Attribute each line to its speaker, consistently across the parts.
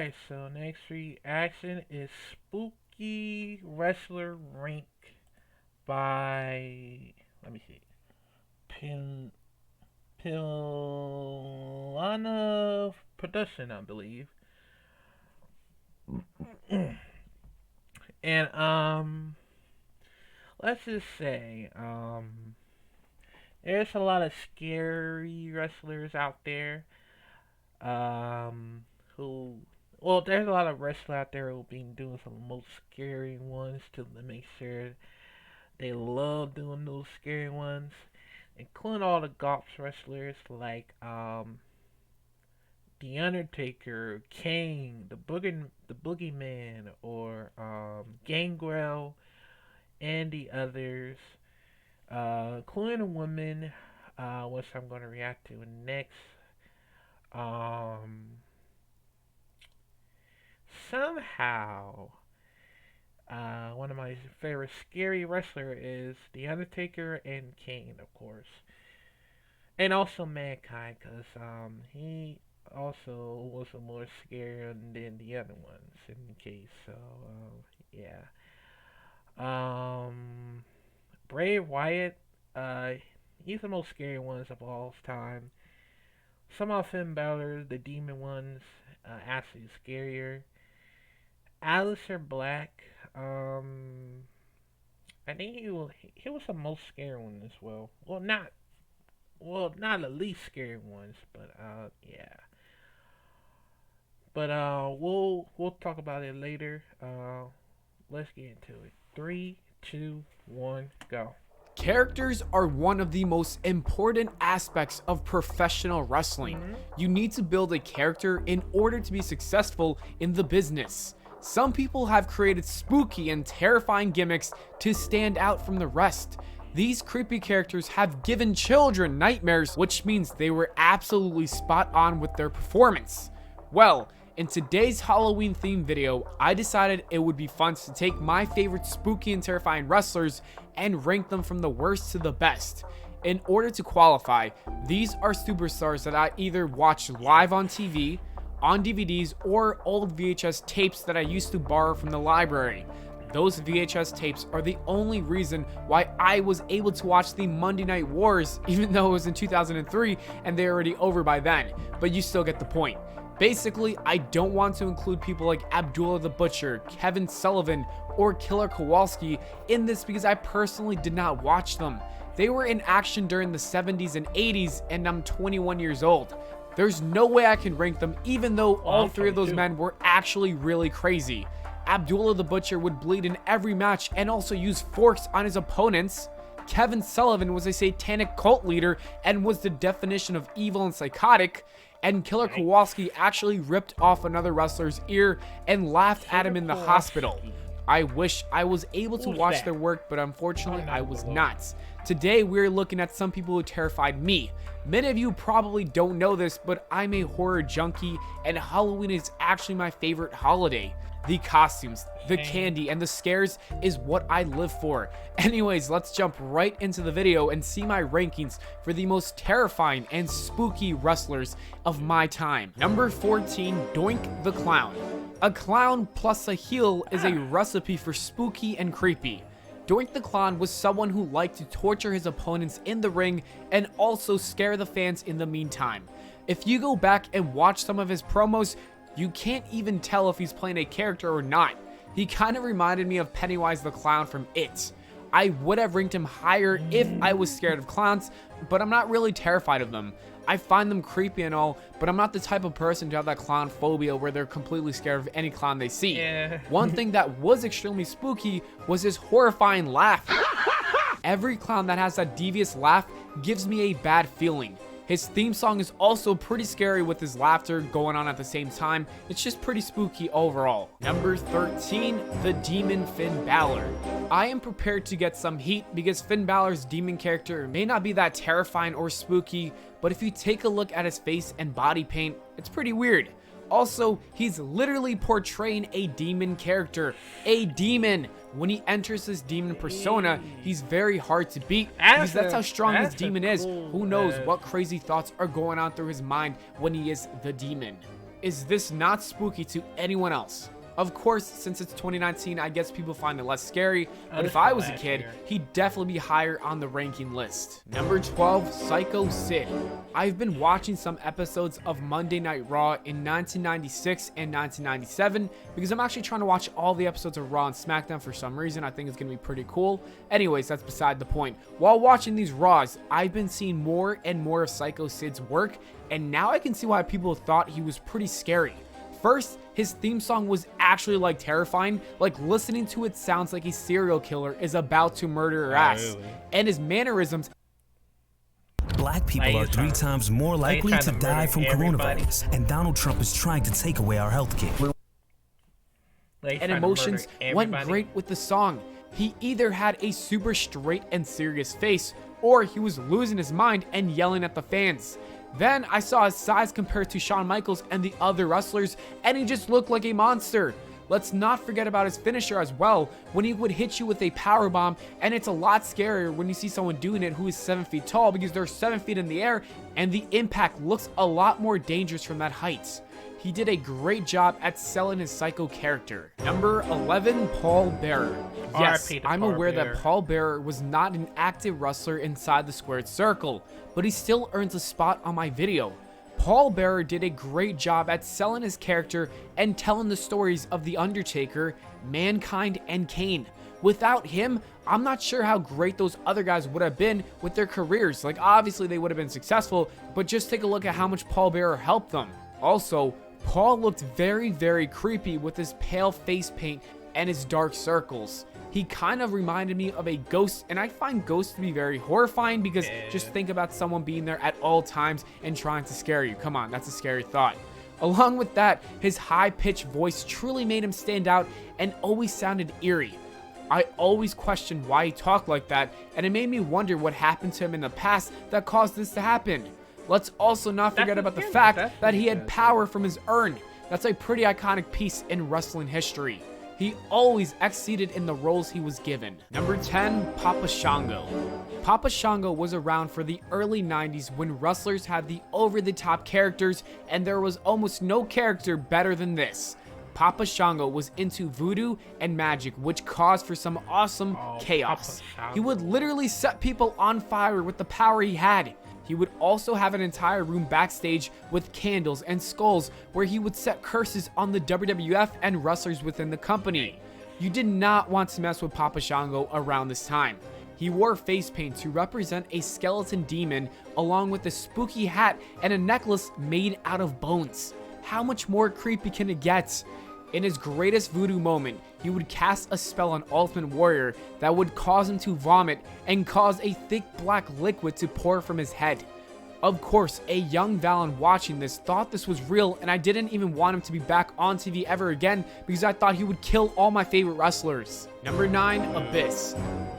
Speaker 1: Alright, so next reaction is Spooky Wrestler Rink by, let me see, Pin, Pilana Production, I believe. And, let's just say, there's a lot of scary wrestlers out there, who well, there's a lot of wrestlers out there who've been doing some of the most scary ones to make sure they love doing those scary ones, including all the golf wrestlers like the Undertaker, Kane, the Boogie Man, or Gangrel, and the others, including the women, which I'm going to react to next. Um, Somehow, one of my favorite scary wrestler is The Undertaker and Kane, of course. And also Mankind, because he also was a more scary than the other ones, in case. So, yeah. Um, Bray Wyatt, uh, he's the most scary ones of all time. Some of Finn Balor, the demon ones, actually scarier. Alistair Black, I think he was the most scary one as well. Not the least scary ones, but yeah. But we'll talk about it later. Let's get into it. Three, two, one, go.
Speaker 2: Characters are one of the most important aspects of professional wrestling. You need to build a character in order to be successful in the business. Some people have created spooky and terrifying gimmicks to stand out from the rest. These creepy characters have given children nightmares, which means they were absolutely spot on with their performance. Well, in today's Halloween themed video, I decided it would be fun to take my favorite spooky and terrifying wrestlers and rank them from the worst to the best. In order to qualify, these are superstars that I either watched live on TV, on DVDs, or old VHS tapes that I used to borrow from the library. Those VHS tapes are the only reason why I was able to watch the Monday Night Wars, even though it was in 2003 and they're already over by then, but you still get the point. Basically, I don't want to include people like Abdullah the Butcher, Kevin Sullivan, or Killer Kowalski in this because I personally did not watch them. They were in action during the 70s and 80s, and I'm 21 years old. There's no way I can rank them, even though all three of those men were actually really crazy. Abdullah the Butcher would bleed in every match and also use forks on his opponents. Kevin Sullivan was a satanic cult leader and was the definition of evil and psychotic. And Killer Kowalski actually ripped off another wrestler's ear and laughed at him in the hospital. I wish I was able to watch their work, but unfortunately I was not. Today we're looking at some people who terrified me. Many of you probably don't know this, but I'm a horror junkie and Halloween is actually my favorite holiday. The costumes, the candy, and the scares is what I live for. Anyways, let's jump right into the video and see my rankings for the most terrifying and spooky wrestlers of my time. Number 14, Doink the Clown. A clown plus a heel is a recipe for spooky and creepy. Doink the Clown was someone who liked to torture his opponents in the ring and also scare the fans in the meantime. If you go back and watch some of his promos, you can't even tell if he's playing a character or not. He kind of reminded me of Pennywise the Clown from It. I would have ranked him higher if I was scared of clowns, but I'm not really terrified of them. I find them creepy and all, but I'm not the type of person to have that clown phobia where they're completely scared of any clown they see. One thing that was extremely spooky was his horrifying laugh. Every clown that has that devious laugh gives me a bad feeling. His theme song is also pretty scary with his laughter going on at the same time. It's just pretty spooky overall. Number 13, the Demon Finn Balor. I am prepared to get some heat because Finn Balor's demon character may not be that terrifying or spooky, but if you take a look at his face and body paint, it's pretty weird. Also, he's literally portraying a demon character. A demon! When he enters this demon persona, he's very hard to beat because that's how strong his demon is. Who knows what crazy thoughts are going on through his mind when he is the demon. is this not spooky to anyone else? Of course, since it's 2019, I guess people find it less scary, but if I was a kid, he'd definitely be higher on the ranking list. Number 12, Psycho Sid. I've been watching some episodes of Monday Night Raw in 1996 and 1997 because I'm actually trying to watch all the episodes of Raw and SmackDown for some reason. I think it's going to be pretty cool. Anyways, that's beside the point. While watching these Raws, I've been seeing more and more of Psycho Sid's work, and now I can see why people thought he was pretty scary. First, his theme song was actually like terrifying. Like listening to it sounds like a serial killer is about to murder her ass. Really? And his mannerisms.
Speaker 3: Black people are 3 times more likely to die from coronavirus, and Donald Trump is trying to take away our health care.
Speaker 2: And emotions went great with the song. He either had a super straight and serious face, or he was losing his mind and yelling at the fans. Then I saw his size compared to Shawn Michaels and the other wrestlers, and he just looked like a monster. Let's not forget about his finisher as well, when he would hit you with a powerbomb, and it's a lot scarier when you see someone doing it who is 7 feet tall because they're 7 feet in the air, and the impact looks a lot more dangerous from that height. He did a great job at selling his psycho character. Number 11, Pallbearer. Yes, I'm aware that Pallbearer was not an active wrestler inside the squared circle, but he still earns a spot on my video. Pallbearer did a great job at selling his character and telling the stories of The Undertaker, Mankind, and Kane. Without him, I'm not sure how great those other guys would have been with their careers. Like, obviously they would have been successful, but just take a look at how much Pallbearer helped them. Also, Paul looked very, very creepy with his pale face paint and his dark circles. He kind of reminded me of a ghost, and I find ghosts to be very horrifying because just think about someone being there at all times and trying to scare you. Come on, that's a scary thought. Along with that, his high-pitched voice truly made him stand out and always sounded eerie. I always questioned why he talked like that, and it made me wonder what happened to him in the past that caused this to happen. Let's also not forget about the fact that he had power from his urn. That's a pretty iconic piece in wrestling history. He always exceeded in the roles he was given. Number 10, Papa Shango. Papa Shango was around for the early 90s when wrestlers had the over-the-top characters, and there was almost no character better than this. Papa Shango was into voodoo and magic, which caused for some awesome chaos. He would literally set people on fire with the power he had. He would also have an entire room backstage with candles and skulls where he would set curses on the WWF and wrestlers within the company. You did not want to mess with Papa Shango around this time. He wore face paint to represent a skeleton demon along with a spooky hat and a necklace made out of bones. How much more creepy can it get? In his greatest voodoo moment, he would cast a spell on Ultimate Warrior that would cause him to vomit and cause a thick black liquid to pour from his head. Of course, a young Valen watching this thought this was real, and I didn't even want him to be back on TV ever again because I thought he would kill all my favorite wrestlers. Number 9, Abyss.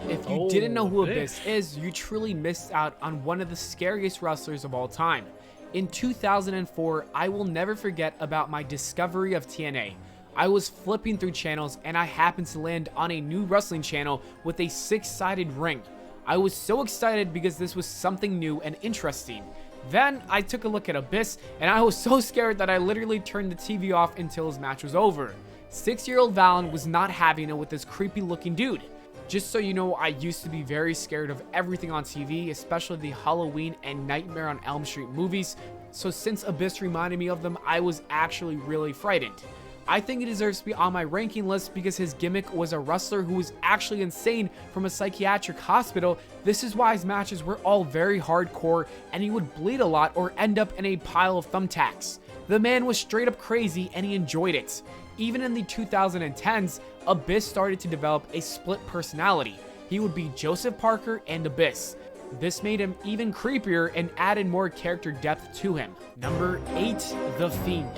Speaker 2: If you didn't know who Abyss is, you truly missed out on one of the scariest wrestlers of all time. In 2004, I will never forget about my discovery of TNA. I was flipping through channels and I happened to land on a new wrestling channel with a 6-sided ring. I was so excited because this was something new and interesting. Then I took a look at Abyss and I was so scared that I literally turned the TV off until his match was over. 6-year-old Valen was not having it with this creepy looking dude. Just so you know, I used to be very scared of everything on TV, especially the Halloween and Nightmare on Elm Street movies. So since Abyss reminded me of them, I was actually really frightened. I think he deserves to be on my ranking list because his gimmick was a wrestler who was actually insane from a psychiatric hospital. This is why his matches were all very hardcore and he would bleed a lot or end up in a pile of thumbtacks. The man was straight up crazy and he enjoyed it. Even in the 2010s, Abyss started to develop a split personality. He would be Joseph Parker and Abyss. This made him even creepier and added more character depth to him. Number 8, The Fiend.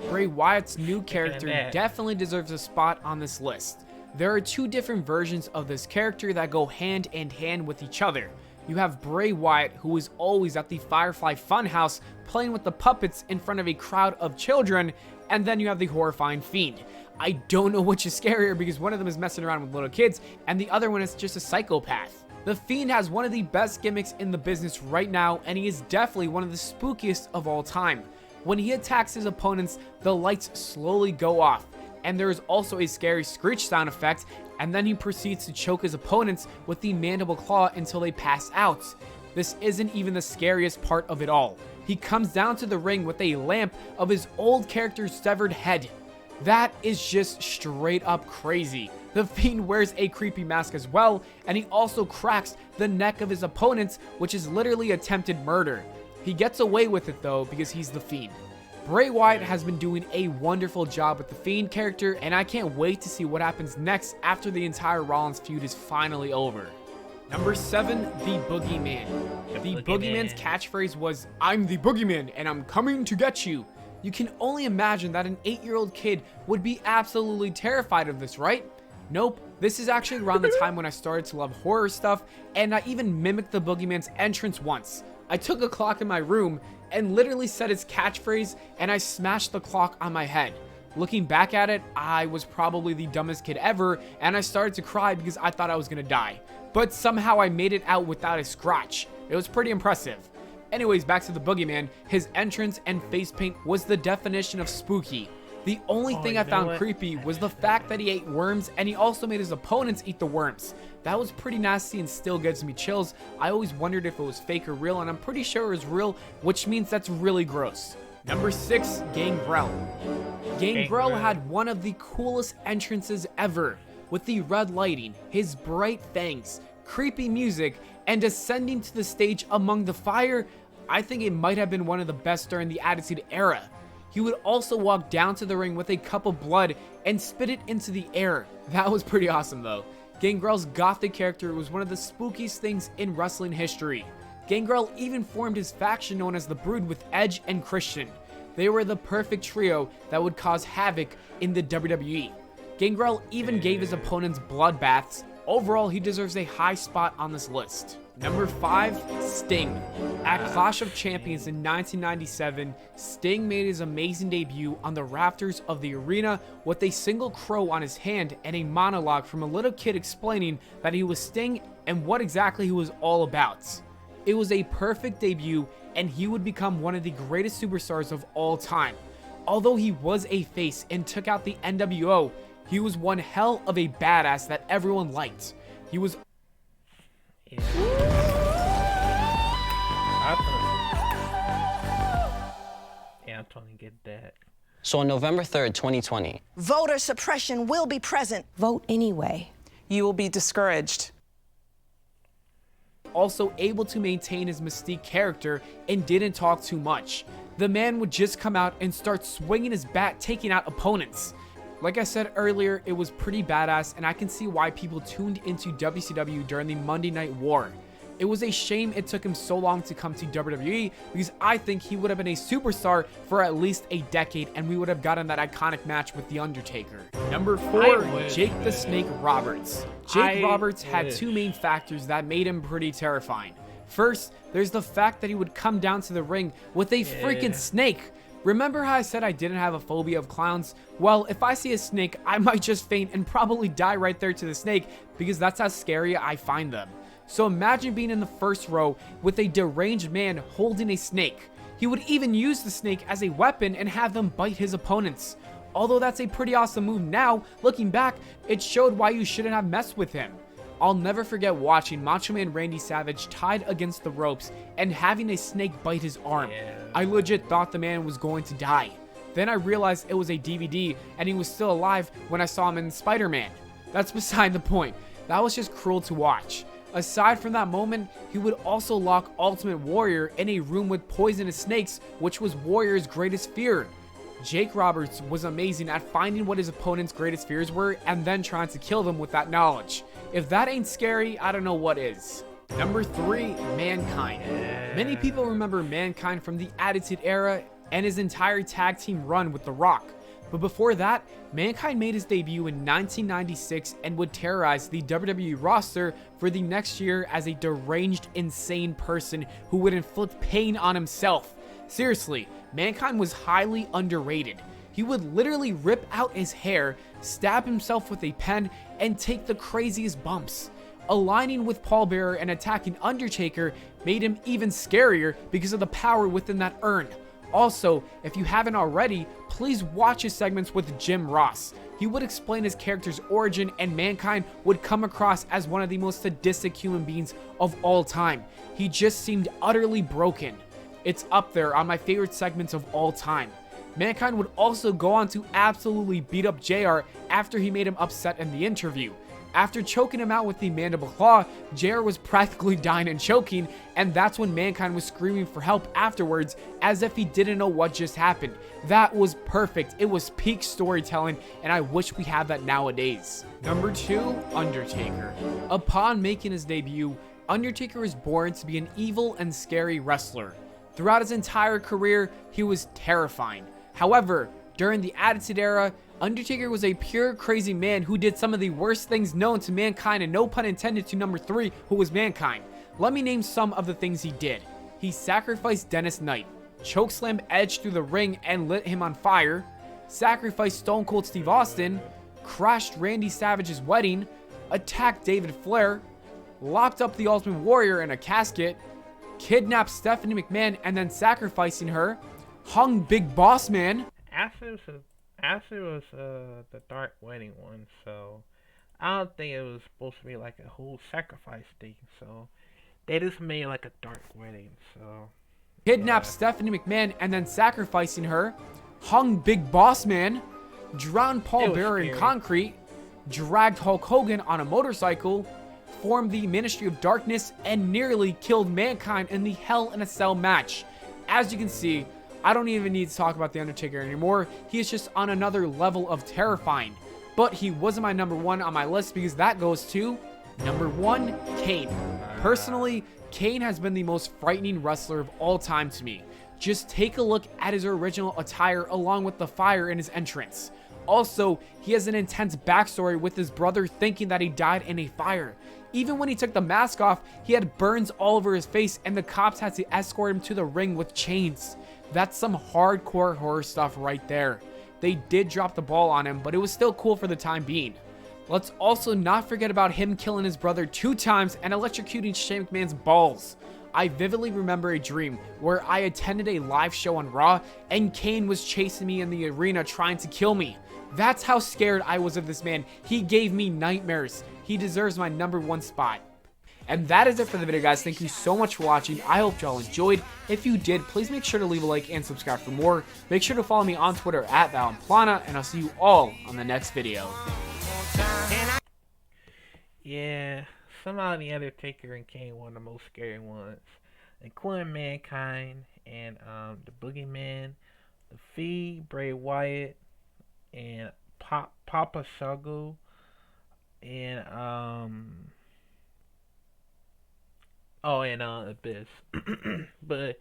Speaker 2: Bray Wyatt's new character definitely deserves a spot on this list. There are 2 different versions of this character that go hand in hand with each other. You have Bray Wyatt, who is always at the Firefly Funhouse playing with the puppets in front of a crowd of children, and then you have the horrifying Fiend. I don't know which is scarier because one of them is messing around with little kids and the other one is just a psychopath. The Fiend has one of the best gimmicks in the business right now, and he is definitely one of the spookiest of all time. When he attacks his opponents, the lights slowly go off, and there is also a scary screech sound effect, and then he proceeds to choke his opponents with the mandible claw until they pass out. This isn't even the scariest part of it all. He comes down to the ring with a lamp of his old character's severed head. That is just straight up crazy. The Fiend wears a creepy mask as well, and he also cracks the neck of his opponents, which is literally attempted murder. He gets away with it though because he's the Fiend. Bray Wyatt has been doing a wonderful job with the Fiend character, and I can't wait to see what happens next after the entire Rollins feud is finally over. Number 7, the Boogie Man. The Boogeyman's catchphrase was, "I'm the Boogeyman and I'm coming to get you." You can only imagine that an 8-year-old kid would be absolutely terrified of this, right? Nope. This is actually around the time when I started to love horror stuff, and I even mimicked the Boogeyman's entrance once. I took a clock in my room and literally said its catchphrase, and I smashed the clock on my head. Looking back at it, I was probably the dumbest kid ever, and I started to cry because I thought I was gonna die. But somehow I made it out without a scratch. It was pretty impressive. Anyways, back to the Boogeyman. His entrance and face paint was the definition of spooky. The only thing I found creepy was the fact that he ate worms, and he also made his opponents eat the worms. That was pretty nasty and still gives me chills. I always wondered if it was fake or real, and I'm pretty sure it was real, which means that's really gross. Number 6, Gangrel. Gangrel had one of the coolest entrances ever, with the red lighting, his bright fangs, creepy music, and ascending to the stage among the fire. I think it might have been one of the best during the Attitude Era. He would also walk down to the ring with a cup of blood and spit it into the air. That was pretty awesome though. Gangrel's gothic character was one of the spookiest things in wrestling history. Gangrel even formed his faction known as the Brood with Edge and Christian. They were the perfect trio that would cause havoc in the WWE. Gangrel even gave his opponents bloodbaths. Overall, he deserves a high spot on this list. Number 5, Sting. At Clash of Champions in 1997, Sting made his amazing debut on the rafters of the arena with a single crow on his hand and a monologue from a little kid explaining that he was Sting and what exactly he was all about. It was a perfect debut, and he would become one of the greatest superstars of all time. Although he was a face and took out the NWO, he was one hell of a badass that everyone liked. He was...
Speaker 1: Yeah, I totally get that.
Speaker 4: So on November 3rd, 2020,
Speaker 5: voter suppression will be present.
Speaker 6: Vote anyway.
Speaker 7: You will be discouraged.
Speaker 2: Also able to maintain his mystique character and didn't talk too much. The man would just come out and start swinging his bat, taking out opponents. Like I said earlier, it was pretty badass, and I can see why people tuned into WCW during the Monday Night War. It was a shame it took him so long to come to WWE, because I think he would have been a superstar for at least a decade, and we would have gotten that iconic match with The Undertaker. Number 4, Jake the Snake Roberts. Jake Roberts had two main factors that made him pretty terrifying. First, there's the fact that he would come down to the ring with a freaking snake. Remember how I said I didn't have a phobia of clowns? Well, if I see a snake, I might just faint and probably die right there to the snake, because that's how scary I find them. So imagine being in the first row with a deranged man holding a snake. He would even use the snake as a weapon and have them bite his opponents. Although that's a pretty awesome move now, looking back, it showed why you shouldn't have messed with him. I'll never forget watching Macho Man Randy Savage tied against the ropes and having a snake bite his arm. I legit thought the man was going to die. Then I realized it was a DVD and he was still alive when I saw him in Spider-Man. That's beside the point. That was just cruel to watch. Aside from that moment, he would also lock Ultimate Warrior in a room with poisonous snakes, which was Warrior's greatest fear. Jake Roberts was amazing at finding what his opponent's greatest fears were and then trying to kill them with that knowledge. If that ain't scary, I don't know what is. Number 3, Mankind. Many people remember Mankind from the Attitude Era and his entire tag team run with The Rock. But before that, Mankind made his debut in 1996 and would terrorize the WWE roster for the next year as a deranged, insane person who would inflict pain on himself. Seriously, Mankind was highly underrated. He would literally rip out his hair, stab himself with a pen, and take the craziest bumps. Aligning with Pallbearer and attacking Undertaker made him even scarier because of the power within that urn. Also, if you haven't already, please watch his segments with Jim Ross. He would explain his character's origin, and Mankind would come across as one of the most sadistic human beings of all time. He just seemed utterly broken. It's up there on my favorite segments of all time. Mankind would also go on to absolutely beat up JR after he made him upset in the interview. After choking him out with the mandible claw, JR was practically dying and choking, and that's when Mankind was screaming for help afterwards as if he didn't know what just happened. That was perfect. It was peak storytelling, and I wish we had that nowadays. Number 2, Undertaker. Upon making his debut, Undertaker was born to be an evil and scary wrestler. Throughout his entire career, he was terrifying. However, during the Attitude Era, Undertaker was a pure crazy man who did some of the worst things known to mankind, and no pun intended to number 3, who was Mankind. Let me name some of the things he did. He sacrificed Dennis Knight, chokeslammed Edge through the ring and lit him on fire, sacrificed Stone Cold Steve Austin, crashed Randy Savage's wedding, attacked David Flair, locked up the Ultimate Warrior in a casket, kidnapped Stephanie McMahon and then sacrificing her, hung Big Boss Man.
Speaker 1: Actually, it was the Dark Wedding one, so I don't think it was supposed to be like a whole sacrifice thing. So they just made like a Dark Wedding. So
Speaker 2: Kidnapped Stephanie McMahon and then sacrificing her, hung Big Boss Man, drowned Pallbearer in concrete, dragged Hulk Hogan on a motorcycle, formed the Ministry of Darkness, and nearly killed Mankind in the Hell in a Cell match. As you can see, I don't even need to talk about The Undertaker anymore. He is just on another level of terrifying. But he wasn't my number 1 on my list because that goes to number 1, Kane. Personally, Kane has been the most frightening wrestler of all time to me. Just take a look at his original attire along with the fire in his entrance. Also, he has an intense backstory with his brother thinking that he died in a fire. Even when he took the mask off, he had burns all over his face and the cops had to escort him to the ring with chains. That's some hardcore horror stuff right there. They did drop the ball on him, but it was still cool for the time being. Let's also not forget about him killing his brother 2 times and electrocuting Shane McMahon's balls. I vividly remember a dream where I attended a live show on Raw and Kane was chasing me in the arena trying to kill me. That's how scared I was of this man. He gave me nightmares. He deserves my number 1 spot. And that is it for the video, guys. Thank you so much for watching. I hope y'all enjoyed. If you did, please make sure to leave a like and subscribe for more. Make sure to follow me on Twitter at @ValenPlana, and I'll see you all on the next video.
Speaker 1: yeah, somehow the Undertaker and Kane were the most scary ones, including Mankind and the Boogie Man, the Fee, Bray Wyatt, and Papa Shango, and and Abyss. But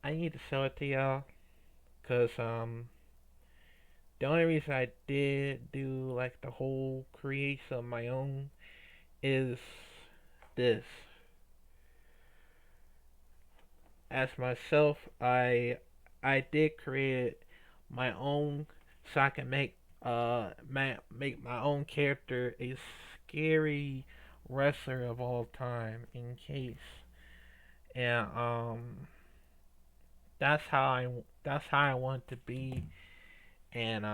Speaker 1: I need to show it to y'all, cause the only reason I did do like the whole creation of my own is this. As myself, I did create my own so I can make my own character a scary wrestler of all time in case. And that's how I want to be. And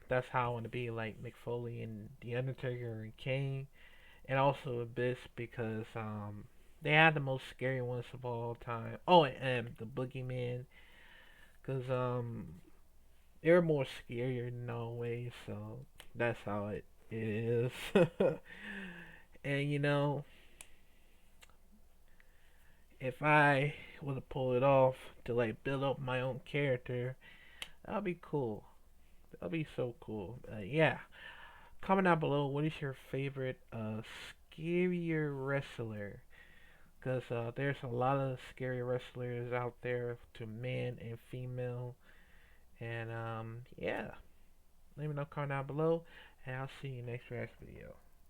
Speaker 1: that's how I want to be like Mick Foley and The Undertaker and Kane, and also Abyss, because they had the most scary ones of all time. Oh, and the Boogie Man, because they were more scarier in all ways. So that's how it is. And you know, if I were to pull it off to like build up my own character, that'd be cool. That'd be so cool. Yeah. Comment down below, what is your favorite scarier wrestler? Because there's a lot of scary wrestlers out there, to men and female. And yeah. Let me know, comment down below. And I'll see you next video.